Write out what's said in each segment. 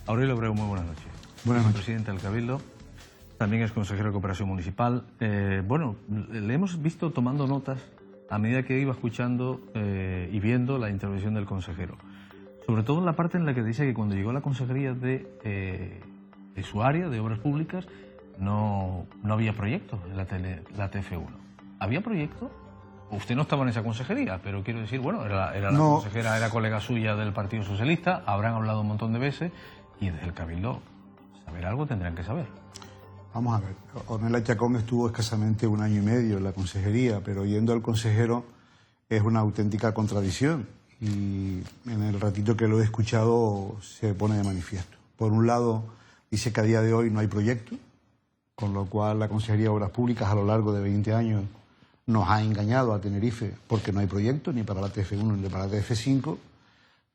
Aurelio Abreu, muy buenas noches. Buenas noches. Presidente del Cabildo, también es consejero de Cooperación Municipal. Bueno, le hemos visto tomando notas a medida que iba escuchando y viendo la intervención del consejero. Sobre todo en la parte en la que dice que cuando llegó a la consejería de su área, de Obras Públicas, no había proyecto en la TF1. ¿Había proyecto? Usted no estaba en esa consejería, pero quiero decir, bueno, era la consejera, era colega suya del Partido Socialista, habrán hablado un montón de veces y desde el Cabildo saber algo tendrán que saber. Vamos a ver, Ornella Chacón estuvo escasamente 1 año y medio en la consejería, pero oyendo al consejero es una auténtica contradicción y en el ratito que lo he escuchado se pone de manifiesto. Por un lado, dice que a día de hoy no hay proyecto, con lo cual la Consejería de Obras Públicas a lo largo de 20 años nos ha engañado a Tenerife porque no hay proyecto ni para la TF1 ni para la TF5,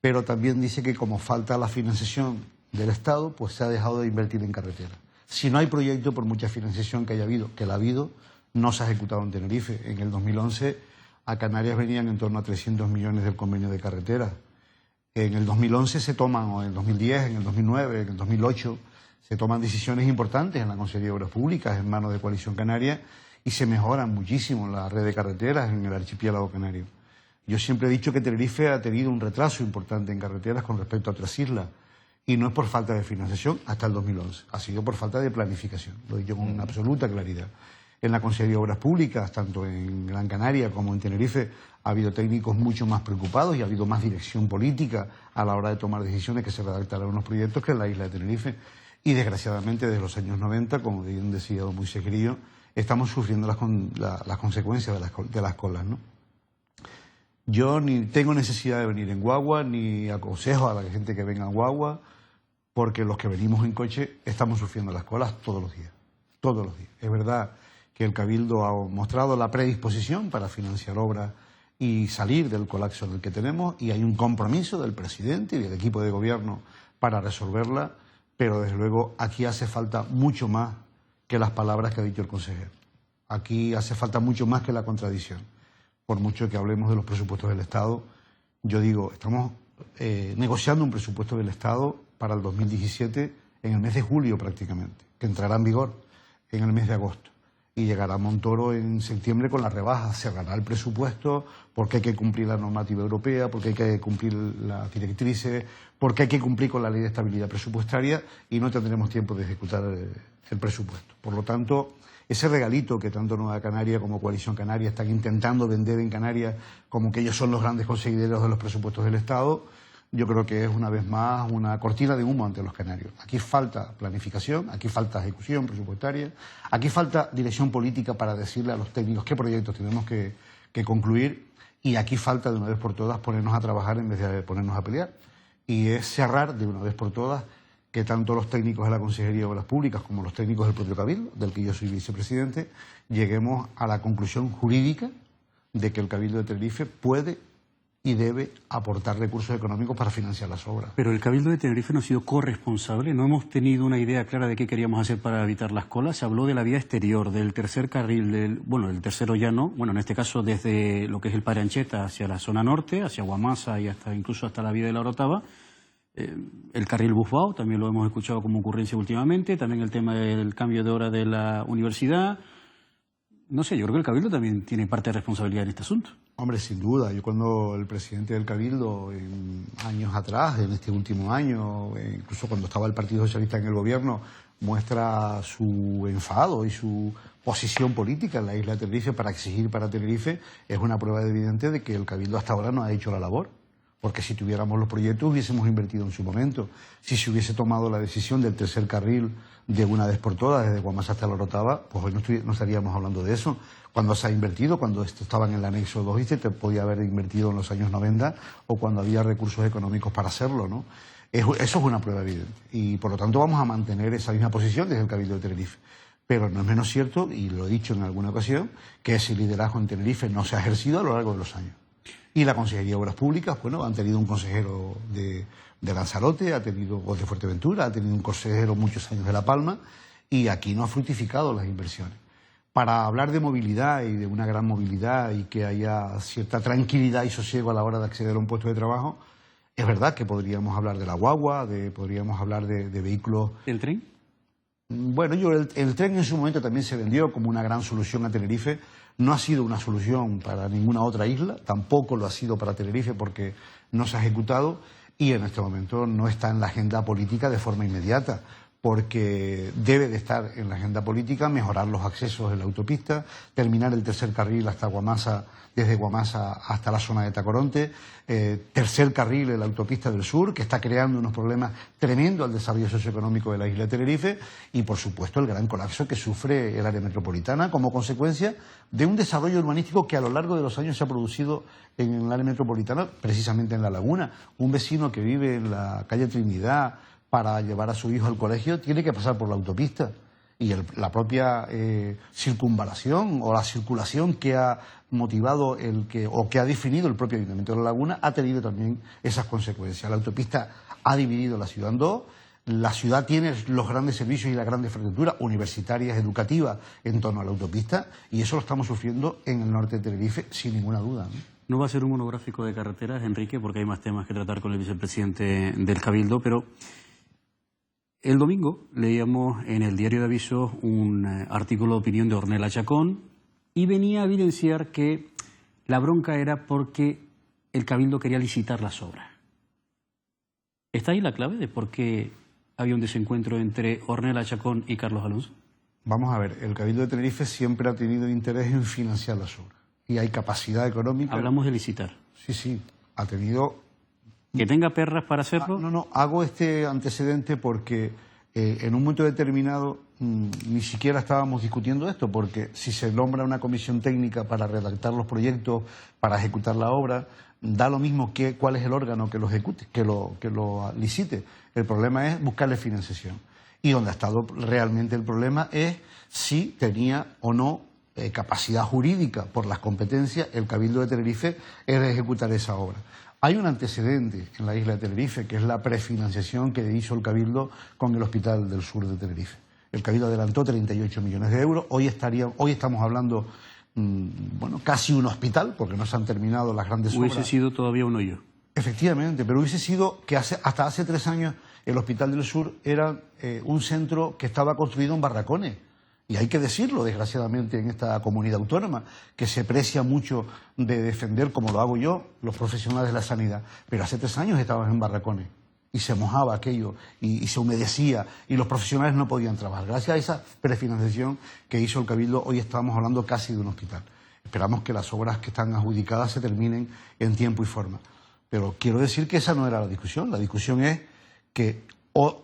pero también dice que como falta la financiación del Estado, pues se ha dejado de invertir en carretera. Si no hay proyecto, por mucha financiación que haya habido, que la ha habido, no se ha ejecutado en Tenerife. En el 2011 a Canarias venían en torno a 300 millones del convenio de carretera. En el 2011 se toman, o en el 2010, en el 2009, en el 2008, se toman decisiones importantes en la Consejería de Obras Públicas, en manos de Coalición Canaria, y se mejoran muchísimo la red de carreteras en el archipiélago canario. Yo siempre he dicho que Tenerife ha tenido un retraso importante en carreteras con respecto a otras islas, y no es por falta de financiación hasta el 2011, ha sido por falta de planificación, lo he dicho con absoluta claridad. En la Consejería de Obras Públicas, tanto en Gran Canaria como en Tenerife, ha habido técnicos mucho más preocupados y ha habido más dirección política a la hora de tomar decisiones que se redactaran unos proyectos que en la isla de Tenerife. Y desgraciadamente desde los años 90, como bien decía don Moisés Grillo, estamos sufriendo las consecuencias de las colas, ¿no? Yo ni tengo necesidad de venir en guagua, ni aconsejo a la gente que venga en guagua, porque los que venimos en coche estamos sufriendo las colas todos los días, todos los días. Es verdad que el Cabildo ha mostrado la predisposición para financiar obras y salir del colapso en el que tenemos, y hay un compromiso del presidente y del equipo de gobierno para resolverla, pero desde luego aquí hace falta mucho más que las palabras que ha dicho el consejero. Aquí hace falta mucho más que la contradicción. Por mucho que hablemos de los presupuestos del Estado, yo digo, estamos negociando un presupuesto del Estado para el 2017 en el mes de julio prácticamente, que entrará en vigor en el mes de agosto. Y llegará Montoro en septiembre con la rebaja, cerrará el presupuesto porque hay que cumplir la normativa europea, porque hay que cumplir las directrices, porque hay que cumplir con la ley de estabilidad presupuestaria y no tendremos tiempo de ejecutar el presupuesto. Por lo tanto, ese regalito que tanto Nueva Canaria como Coalición Canaria están intentando vender en Canarias como que ellos son los grandes conseguidores de los presupuestos del Estado, yo creo que es una vez más una cortina de humo ante los canarios. Aquí falta planificación, aquí falta ejecución presupuestaria, aquí falta dirección política para decirle a los técnicos qué proyectos tenemos que concluir, y aquí falta de una vez por todas ponernos a trabajar en vez de ponernos a pelear. Y es cerrar de una vez por todas que tanto los técnicos de la Consejería de Obras Públicas como los técnicos del propio Cabildo, del que yo soy vicepresidente, lleguemos a la conclusión jurídica de que el Cabildo de Tenerife puede y debe aportar recursos económicos para financiar las obras. Pero el Cabildo de Tenerife no ha sido corresponsable, no hemos tenido una idea clara de qué queríamos hacer para evitar las colas. Se habló de la vía exterior, del tercer carril, el tercero ya no, bueno, en este caso desde lo que es el Padre Ancheta hacia la zona norte, hacia Guamasa y incluso hasta la vía de la Orotava. El carril Busbao, también lo hemos escuchado como ocurrencia últimamente, también el tema del cambio de hora de la universidad. No sé, yo creo que el Cabildo también tiene parte de responsabilidad en este asunto. Hombre, sin duda. Yo cuando el presidente del Cabildo, años atrás, en este último año, incluso cuando estaba el Partido Socialista en el gobierno, muestra su enfado y su posición política en la isla de Tenerife para exigir para Tenerife, es una prueba evidente de que el Cabildo hasta ahora no ha hecho la labor. Porque si tuviéramos los proyectos hubiésemos invertido en su momento. Si se hubiese tomado la decisión del tercer carril de una vez por todas, desde Guamasa hasta la Orotava, pues hoy no estaríamos hablando de eso. Cuando se ha invertido, cuando estaba en el anexo 2, ¿viste? Te podía haber invertido en los años 90 o cuando había recursos económicos para hacerlo, ¿no? Eso es una prueba evidente. Y por lo tanto vamos a mantener esa misma posición desde el Cabildo de Tenerife. Pero no es menos cierto, y lo he dicho en alguna ocasión, que ese liderazgo en Tenerife no se ha ejercido a lo largo de los años. Y la Consejería de Obras Públicas, bueno, han tenido un consejero de Lanzarote, o de Fuerteventura, ha tenido un consejero muchos años de La Palma, y aquí no ha fructificado las inversiones. Para hablar de movilidad y de una gran movilidad y que haya cierta tranquilidad y sosiego a la hora de acceder a un puesto de trabajo, Es verdad que podríamos hablar de la guagua, podríamos hablar de vehículos... ¿El tren? Bueno, el tren en su momento también se vendió como una gran solución a Tenerife. No ha sido una solución para ninguna otra isla, tampoco lo ha sido para Tenerife porque no se ha ejecutado y en este momento no está en la agenda política de forma inmediata, porque debe de estar en la agenda política mejorar los accesos en la autopista, terminar el tercer carril hasta Guamasa, desde Guamasa hasta la zona de Tacoronte, tercer carril en la autopista del sur, que está creando unos problemas tremendos al desarrollo socioeconómico de la isla de Tenerife, y por supuesto el gran colapso que sufre el área metropolitana como consecuencia de un desarrollo urbanístico que a lo largo de los años se ha producido en el área metropolitana, precisamente en La Laguna. Un vecino que vive en la calle Trinidad, para llevar a su hijo al colegio, tiene que pasar por la autopista. Y la propia circunvalación o la circulación que ha motivado o que ha definido el propio Ayuntamiento de La Laguna ha tenido también esas consecuencias. La autopista ha dividido la ciudad en dos. La ciudad tiene los grandes servicios y las grandes infraestructuras universitarias, educativas, en torno a la autopista, y eso lo estamos sufriendo en el norte de Tenerife, sin ninguna duda, ¿no? No va a ser un monográfico de carreteras, Enrique, porque hay más temas que tratar con el vicepresidente del Cabildo, pero... El domingo leíamos en el diario de Avisos un artículo de opinión de Ornella Chacón y venía a evidenciar que la bronca era porque el Cabildo quería licitar las obras. ¿Está ahí la clave de por qué había un desencuentro entre Ornella Chacón y Carlos Alonso? Vamos a ver, el Cabildo de Tenerife siempre ha tenido interés en financiar las obras y hay capacidad económica. Hablamos de licitar. Sí, ha tenido... ¿Que tenga perras para hacerlo? No, hago este antecedente porque en un momento determinado ni siquiera estábamos discutiendo esto, porque si se nombra una comisión técnica para redactar los proyectos, para ejecutar la obra, da lo mismo cuál es el órgano que lo ejecute, que lo licite. El problema es buscarle financiación. Y donde ha estado realmente el problema es si tenía o no capacidad jurídica por las competencias el Cabildo de Tenerife es de ejecutar esa obra. Hay un antecedente en la isla de Tenerife, que es la prefinanciación que hizo el Cabildo con el Hospital del Sur de Tenerife. El Cabildo adelantó 38 millones de euros. Hoy estamos hablando, casi un hospital, porque no se han terminado las grandes obras. Hubiese sido todavía un hoyo. Efectivamente, pero hubiese sido que hasta hace 3 años el Hospital del Sur era un centro que estaba construido en barracones. Y hay que decirlo, desgraciadamente, en esta comunidad autónoma, que se precia mucho de defender, como lo hago yo, los profesionales de la sanidad. Pero hace 3 años estaban en barracones y se mojaba aquello y se humedecía y los profesionales no podían trabajar. Gracias a esa prefinanciación que hizo el Cabildo, hoy estamos hablando casi de un hospital. Esperamos que las obras que están adjudicadas se terminen en tiempo y forma. Pero quiero decir que esa no era la discusión. La discusión es que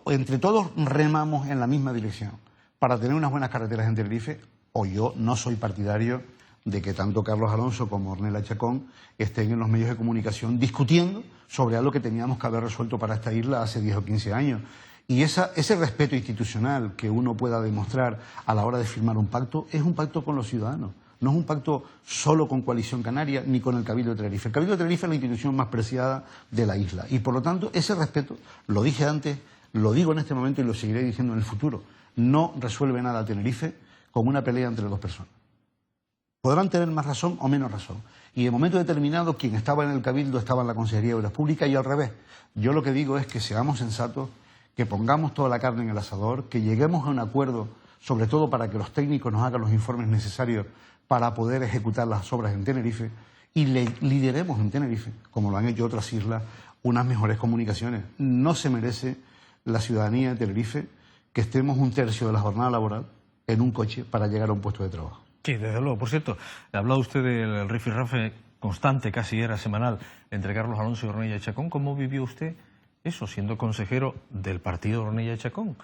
entre todos remamos en la misma dirección para tener unas buenas carreteras en Tenerife, o yo no soy partidario de que tanto Carlos Alonso como Ornella Chacón estén en los medios de comunicación discutiendo sobre algo que teníamos que haber resuelto para esta isla hace 10 o 15 años. Y ese respeto institucional que uno pueda demostrar a la hora de firmar un pacto es un pacto con los ciudadanos. No es un pacto solo con Coalición Canaria ni con el Cabildo de Tenerife. El Cabildo de Tenerife es la institución más preciada de la isla. Y por lo tanto, ese respeto, lo dije antes, lo digo en este momento y lo seguiré diciendo en el futuro, no resuelve nada a Tenerife con una pelea entre 2 personas. Podrán tener más razón o menos razón. Y en momento determinado, quien estaba en el Cabildo estaba en la Consejería de Obras Públicas y al revés. Yo lo que digo es que seamos sensatos, que pongamos toda la carne en el asador, que lleguemos a un acuerdo, sobre todo para que los técnicos nos hagan los informes necesarios para poder ejecutar las obras en Tenerife y lideremos en Tenerife, como lo han hecho otras islas, unas mejores comunicaciones. No se merece la ciudadanía de Tenerife que estemos 1/3 de la jornada laboral en un coche para llegar a un puesto de trabajo. Sí, desde luego. Por cierto, ha hablado usted del rifirrafe constante, casi era semanal, entre Carlos Alonso y Ornella Chacón. ¿Cómo vivió usted eso, siendo consejero del partido Ornella Chacón,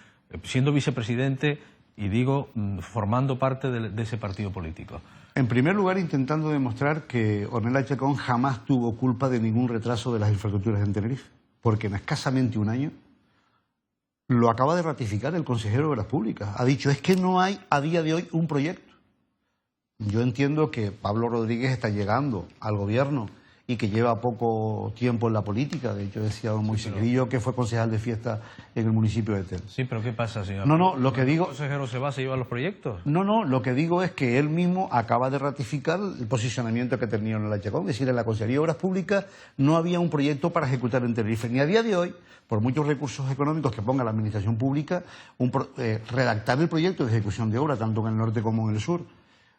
siendo vicepresidente y digo, formando parte de ese partido político? En primer lugar, intentando demostrar que Ornella Chacón jamás tuvo culpa de ningún retraso de las infraestructuras en Tenerife, porque en escasamente un año lo acaba de ratificar el consejero de Obras Públicas. Ha dicho, es que no hay a día de hoy un proyecto. Yo entiendo que Pablo Rodríguez está llegando al gobierno y que lleva poco tiempo en la política. De hecho, decía don Moisés Grillo que fue concejal de fiesta en el municipio de Tel. Sí, pero ¿qué pasa, señor? No, lo que digo... ¿El consejero se va, se lleva los proyectos? No, lo que digo es que él mismo acaba de ratificar el posicionamiento que tenía en el Chacón. Es decir, en la Consejería de Obras Públicas no había un proyecto para ejecutar en Tenerife. Ni a día de hoy, por muchos recursos económicos que ponga la Administración Pública, redactar el proyecto de ejecución de obra, tanto en el norte como en el sur,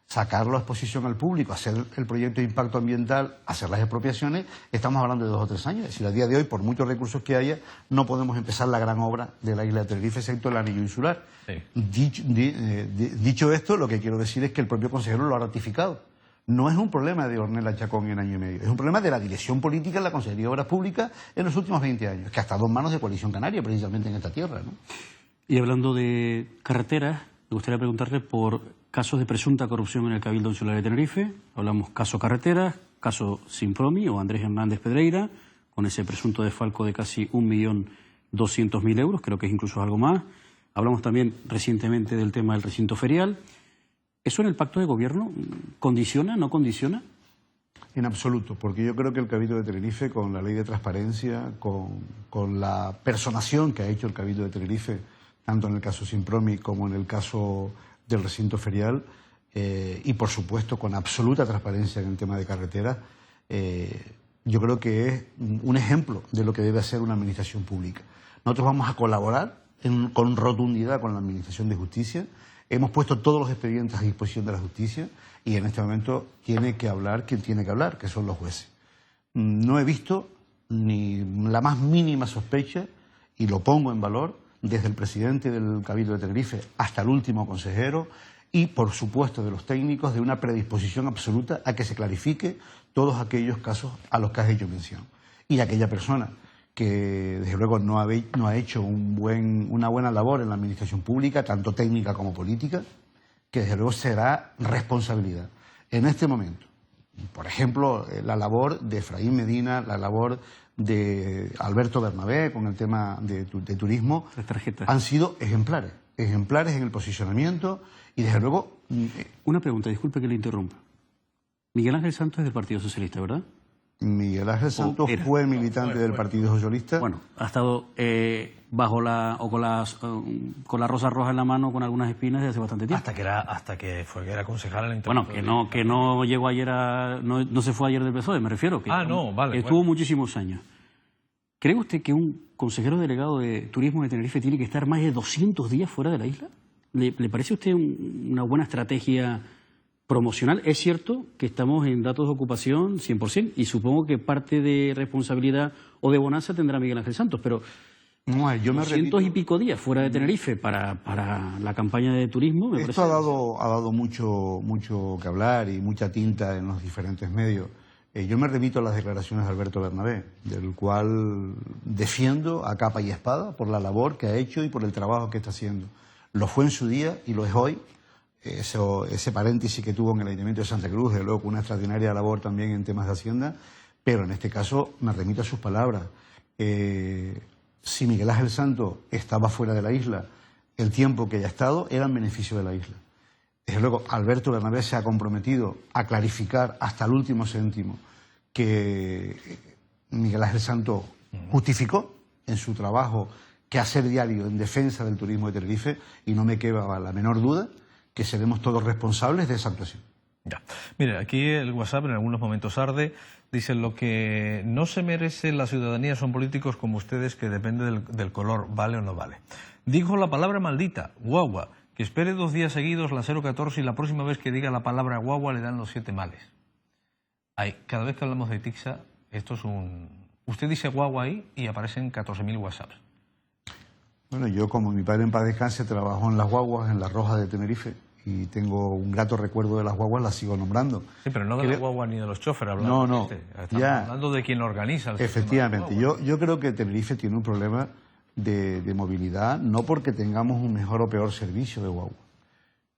sacarlo a exposición al público, hacer el proyecto de impacto ambiental, hacer las expropiaciones, estamos hablando de 2 o 3 años. Es decir, a día de hoy, por muchos recursos que haya, no podemos empezar la gran obra de la isla de Tenerife, excepto el anillo insular. Sí. Dicho esto, lo que quiero decir es que el propio consejero lo ha ratificado. No es un problema de Ornella Chacón en año y medio, es un problema de la dirección política en la Consejería de Obras Públicas en los últimos 20 años, que ha estado en manos de Coalición Canaria, precisamente en esta tierra, ¿no? Y hablando de carreteras, me gustaría preguntarle por casos de presunta corrupción en el Cabildo Insular de Tenerife. Hablamos caso Carreteras, caso Simpromi o Andrés Hernández Pedreira, con ese presunto desfalco de casi 1.200.000 euros, creo que es incluso algo más. Hablamos también recientemente del tema del recinto ferial. ¿Eso en el pacto de gobierno condiciona, no condiciona? En absoluto, porque yo creo que el Cabildo de Tenerife, con la ley de transparencia, con la personación que ha hecho el Cabildo de Tenerife, tanto en el caso Simpromi como en el caso del recinto ferial, y por supuesto con absoluta transparencia en el tema de carreteras, yo creo que es un ejemplo de lo que debe hacer una administración pública. Nosotros vamos a colaborar con rotundidad con la Administración de Justicia. Hemos puesto todos los expedientes a disposición de la justicia y en este momento tiene que hablar quien tiene que hablar, que son los jueces. No he visto ni la más mínima sospecha, y lo pongo en valor, desde el presidente del Cabildo de Tenerife hasta el último consejero y, por supuesto, de los técnicos, de una predisposición absoluta a que se clarifique todos aquellos casos a los que has hecho mención. Y aquella persona que, desde luego, no ha hecho una buena labor en la administración pública, tanto técnica como política, que, desde luego, será responsabilidad. En este momento, por ejemplo, la labor de Efraín Medina, la labor de Alberto Bernabé con el tema de turismo, han sido ejemplares en el posicionamiento y, desde luego... Una pregunta, disculpe que le interrumpa. Miguel Ángel Santos es del Partido Socialista, ¿verdad? Miguel Ángel Santos fue militante del Partido Socialista. Bueno, ha estado con la rosa roja en la mano, con algunas espinas desde hace bastante tiempo. Hasta que era concejal en el Ayuntamiento. Bueno, que no llegó ayer no se fue ayer del PSOE, me refiero. Que estuvo muchísimos años. ¿Cree usted que un consejero delegado de Turismo de Tenerife tiene que estar más de 200 días fuera de la isla? ¿Le parece a usted una buena estrategia promocional? Es cierto que estamos en datos de ocupación 100% y supongo que parte de responsabilidad o de bonanza tendrá Miguel Ángel Santos, pero no, yo me 200 y pico días fuera de Tenerife para la campaña de turismo, me parece. Esto ha dado mucho que hablar y mucha tinta en los diferentes medios. Yo me remito a las declaraciones de Alberto Bernabé, del cual defiendo a capa y espada por la labor que ha hecho y por el trabajo que está haciendo. Lo fue en su día y lo es hoy. Ese paréntesis que tuvo en el Ayuntamiento de Santa Cruz, de luego con una extraordinaria labor también en temas de Hacienda, pero en este caso me remito a sus palabras. Si Miguel Ángel Santos estaba fuera de la isla, el tiempo que haya estado era en beneficio de la isla. Desde luego, Alberto Bernabé se ha comprometido a clarificar hasta el último céntimo que Miguel Ángel Santos justificó en su trabajo quehacer diario en defensa del turismo de Tenerife, y no me queda la menor duda que seremos todos responsables de esa actuación. Ya. Mire, aquí el WhatsApp en algunos momentos arde. Dice: lo que no se merece la ciudadanía son políticos como ustedes, que depende del color, vale o no vale. Dijo la palabra maldita, guagua, que espere 2 días seguidos la 014 y la próxima vez que diga la palabra guagua le dan los 7 males. Cada vez que hablamos de Tixa, esto es un... Usted dice guagua ahí y aparecen 14.000 WhatsApps. Bueno, yo, como mi padre en paz descanse, trabajo en las guaguas, en la Roja de Tenerife, y tengo un grato recuerdo de las guaguas, las sigo nombrando. Sí, pero no de las guaguas ni de los choferes, hablando. No, Estamos hablando de quien organiza el Efectivamente, yo creo que Tenerife tiene un problema de movilidad, no porque tengamos un mejor o peor servicio de guagua.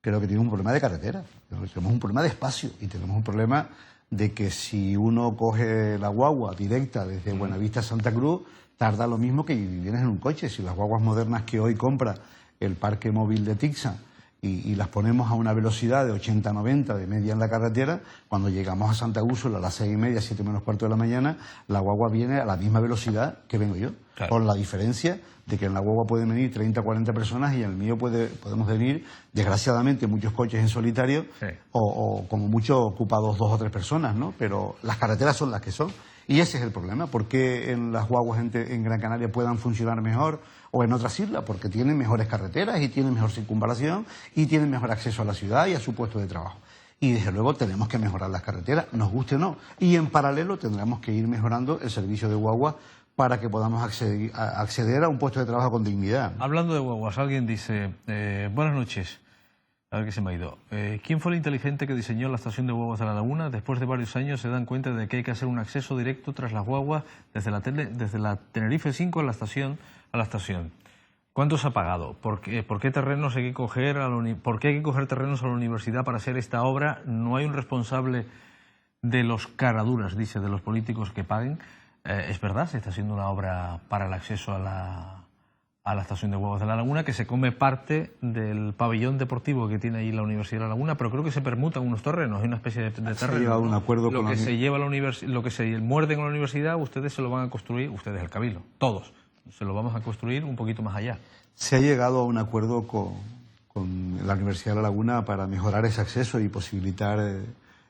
Creo que tiene un problema de carretera, tenemos un problema de espacio y tenemos un problema de que si uno coge la guagua directa desde Buenavista a Santa Cruz, tarda lo mismo que vienes en un coche. Si las guaguas modernas que hoy compra el parque móvil de Tixa y las ponemos a una velocidad de 80-90 de media en la carretera, cuando llegamos a Santa Úrsula a las 6:30, 7 menos cuarto de la mañana, la guagua viene a la misma velocidad que vengo yo, Claro. con la diferencia de que en la guagua pueden venir 30-40 personas y en el mío podemos venir, desgraciadamente, muchos coches en solitario, Sí. o como mucho ocupados 2 o 3 personas, ¿no? Pero las carreteras son las que son. Y ese es el problema. ¿Por qué en las guaguas en Gran Canaria puedan funcionar mejor o en otras islas? Porque tienen mejores carreteras y tienen mejor circunvalación y tienen mejor acceso a la ciudad y a su puesto de trabajo. Y desde luego tenemos que mejorar las carreteras, nos guste o no. Y en paralelo tendremos que ir mejorando el servicio de guagua para que podamos acceder a un puesto de trabajo con dignidad. Hablando de guaguas, alguien dice, buenas noches, a ver qué se me ha ido. ¿Quién fue el inteligente que diseñó la estación de guaguas de La Laguna? Después de varios años se dan cuenta de que hay que hacer un acceso directo tras las guaguas desde la Tenerife 5 a la estación. ¿Cuánto se ha pagado? ¿Por qué terrenos hay que coger ¿Por qué hay que coger terrenos a la universidad para hacer esta obra? ¿No hay un responsable de los caraduras, dice, de los políticos que paguen? Es verdad, se está haciendo una obra para el acceso a la estación de guaguas de La Laguna, que se come parte del pabellón deportivo que tiene ahí la Universidad de La Laguna, pero creo que se permutan unos terrenos, hay una especie de terreno. Se ha llegado a un acuerdo lo con que se lleva a la lo que se muerde con la universidad, ustedes se lo van a construir, ustedes el Cabildo, todos, se lo vamos a construir un poquito más allá. Se ha llegado a un acuerdo con la Universidad de La Laguna para mejorar ese acceso y posibilitar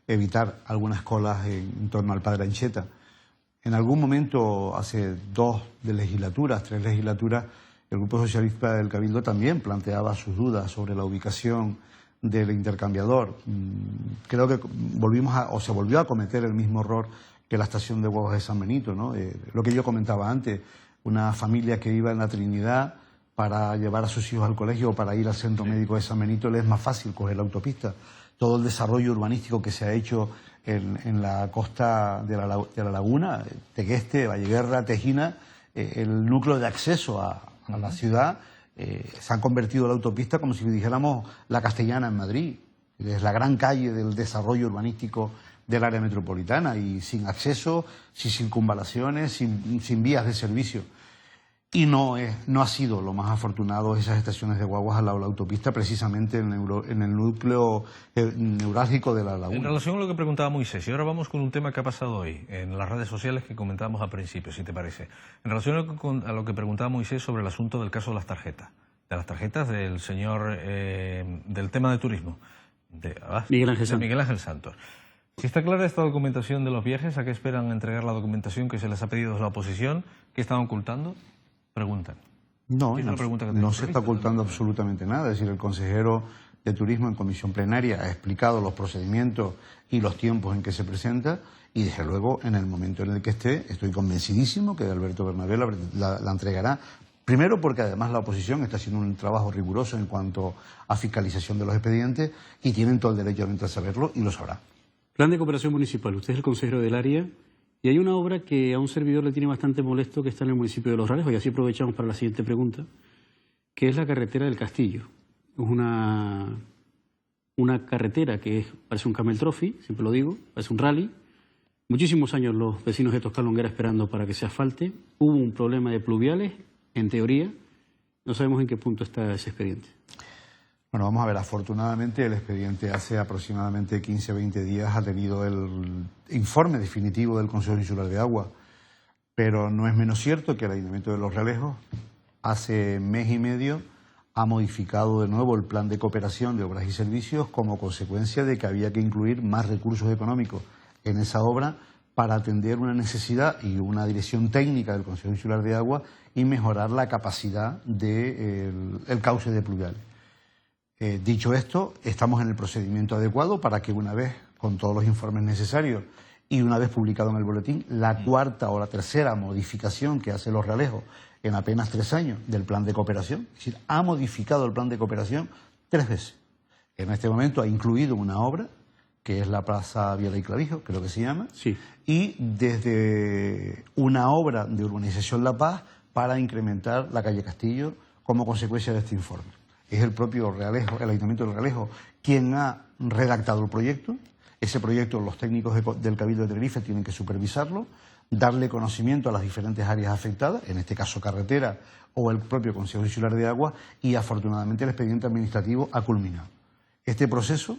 evitar algunas colas en torno al Padre Ancheta. En algún momento, hace 2 legislaturas, 3 legislaturas, el Grupo Socialista del Cabildo también planteaba sus dudas sobre la ubicación del intercambiador. Creo que se volvió a cometer el mismo error que la estación de guaguas de San Benito, ¿no? Lo que yo comentaba antes, una familia que iba en la Trinidad para llevar a sus hijos al colegio o para ir al centro médico de San Benito, le es más fácil coger la autopista. Todo el desarrollo urbanístico que se ha hecho en la costa de la laguna, Tegueste, Valleguerra, Tejina, el núcleo de acceso a la ciudad, se han convertido la autopista como si dijéramos la Castellana en Madrid. Es la gran calle del desarrollo urbanístico del área metropolitana y sin acceso, sin circunvalaciones, sin vías de servicio. Y no ha sido lo más afortunado esas estaciones de guaguas al lado de la autopista, precisamente en el núcleo neurálgico de La Laguna. En relación a lo que preguntaba Moisés, y ahora vamos con un tema que ha pasado hoy en las redes sociales que comentábamos al principio, si te parece. En relación a lo que preguntaba Moisés sobre el asunto del caso de las tarjetas del señor, del tema de turismo, Miguel Ángel Santos. Si está clara esta documentación de los viajes, ¿a qué esperan entregar la documentación que se les ha pedido a la oposición? ¿Qué están ocultando? Preguntan. No, Es una pregunta que no se está ocultando absolutamente nada. Es decir, el consejero de Turismo en comisión plenaria ha explicado los procedimientos y los tiempos en que se presenta y, desde luego, en el momento en el que esté, estoy convencidísimo que Alberto Bernabé la entregará. Primero porque además la oposición está haciendo un trabajo riguroso en cuanto a fiscalización de los expedientes y tienen todo el derecho a saberlo y lo sabrá. Plan de cooperación municipal. Usted es el consejero del área y hay una obra que a un servidor le tiene bastante molesto que está en el municipio de Los Realejos y así aprovechamos para la siguiente pregunta, que es la carretera del Castillo. Es una carretera que parece un camel trophy, siempre lo digo, parece un rally. Muchísimos años los vecinos de Toscalonguera esperando para que se asfalte. Hubo un problema de pluviales, en teoría. No sabemos en qué punto está ese expediente. Bueno, vamos a ver, afortunadamente el expediente hace aproximadamente 15 o 20 días ha tenido el informe definitivo del Consejo Insular de Agua, pero no es menos cierto que el Ayuntamiento de Los Realejos hace mes y medio ha modificado de nuevo el plan de cooperación de obras y servicios como consecuencia de que había que incluir más recursos económicos en esa obra para atender una necesidad y una dirección técnica del Consejo Insular de Agua y mejorar la capacidad del cauce de pluviales. Dicho esto, estamos en el procedimiento adecuado para que una vez, con todos los informes necesarios y una vez publicado en el boletín, la cuarta o la tercera modificación que hace Los Realejos en apenas 3 años del plan de cooperación, es decir, ha modificado el plan de cooperación 3 veces. En este momento ha incluido una obra, que es la Plaza Viera y Clavijo, creo que se llama, sí, y desde una obra de urbanización La Paz para incrementar la calle Castillo como consecuencia de este informe. Es el propio Realejo, el Ayuntamiento del Realejo, quien ha redactado el proyecto. Ese proyecto los técnicos del Cabildo de Tenerife tienen que supervisarlo. darle conocimiento a las diferentes áreas afectadas, en este caso carretera o el propio Consejo Insular de Agua, y afortunadamente el expediente administrativo ha culminado. Este proceso,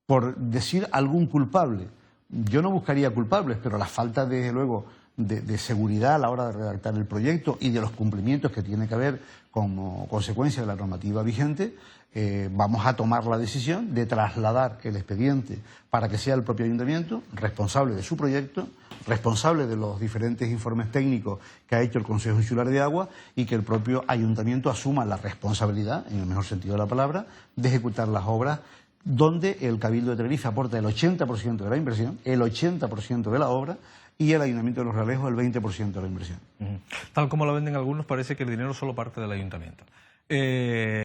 por decir algún culpable, yo no buscaría culpables, pero la falta, desde luego, de seguridad a la hora de redactar el proyecto y de los cumplimientos que tiene que haber como consecuencia de la normativa vigente, vamos a tomar la decisión de trasladar el expediente para que sea el propio ayuntamiento responsable de su proyecto, responsable de los diferentes informes técnicos que ha hecho el Consejo Insular de Agua, y que el propio ayuntamiento asuma la responsabilidad, en el mejor sentido de la palabra, de ejecutar las obras, donde el Cabildo de Tenerife aporta el 80% de la inversión, el 80% de la obra, y el Ayuntamiento de Los Realejos el 20% de la inversión. Tal como lo venden algunos, parece que el dinero solo parte del ayuntamiento.